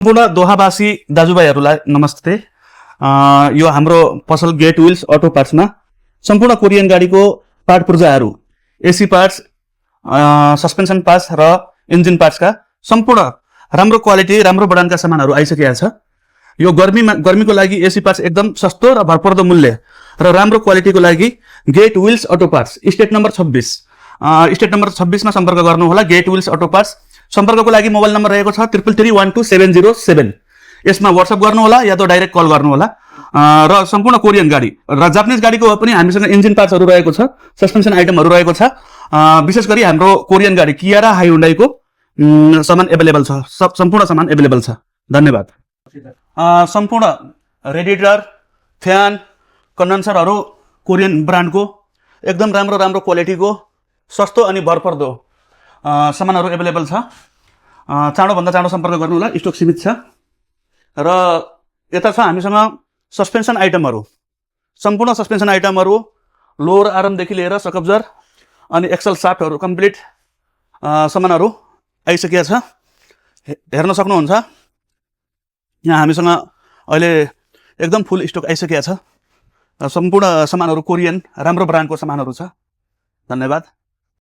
सम्पूर्ण दोहावासी दाजुभाइहरूलाई नमस्ते। यो हाम्रो पसल गेट व्हील्स अटो पार्ट्समा सम्पूर्ण कोरियन गाडीको पार्ट पूर्जाहरू, एसी पार्ट्स, सस्पेन्सन पार्ट्स र इन्जिन पार्ट्सका सम्पूर्ण राम्रो क्वालिटी, राम्रो ब्रान्डका सामानहरू आइसकेका छ। यो गर्मीको लागि एसी पार्ट्स एकदम सस्तो र भरपर्दो मूल्य र राम्रो क्वालिटीको लागि get wheels auto parts, state number 26 state number 26 मा सम्पर्क गर्नुहोला। गेट व्हील्स अटो पार्ट्स सम्पर्कको लागि मोबाइल नम्बर रहेको छ 33312707। यसमा व्हाट्सएप गर्नुहोला या त डाइरेक्ट कल गर्नुहोला। र सम्पूर्ण कोरियन गाडी र जापानिज गाडीको पनि हामीसँग इन्जिन पार्ट्सहरू रहेको छ, सस्पेन्सन आइटमहरू रहेको छ। विशेष गरी हाम्रो कोरियन गाडी किया र हाइयुन्डाईको सामान एभाइलेबल छ, सम्पूर्ण सामान एभाइलेबल छ। धन्यवाद। सम्पूर्ण रेडिएटर, फ्यान, कन्डेन्सरहरू कोरियन ब्रान्डको एकदम राम्रो राम्रो क्वालिटीको सस्तो अनि भरपर्दो सामानहरू एभाइलेबल छ। चाँडोभन्दा चाँडो सम्पर्क गर्नुहोला, स्टक सीमित छ। र यता छ हामीसँग सस्पेन्सन आइटमहरू, सम्पूर्ण सस्पेन्सन आइटमहरू, लोअर आर्मदेखि लिएर सकअब्जर अनि एक्सल साफ्टहरू कम्प्लिट सामानहरू आइसकेका छ, हेर्न सक्नुहुन्छ। यहाँ हामीसँग अहिले एकदम फुल स्टक आइसकेका छ। सम्पूर्ण सामानहरू कोरियन राम्रो ब्रान्डको सामानहरू छ। धन्यवाद।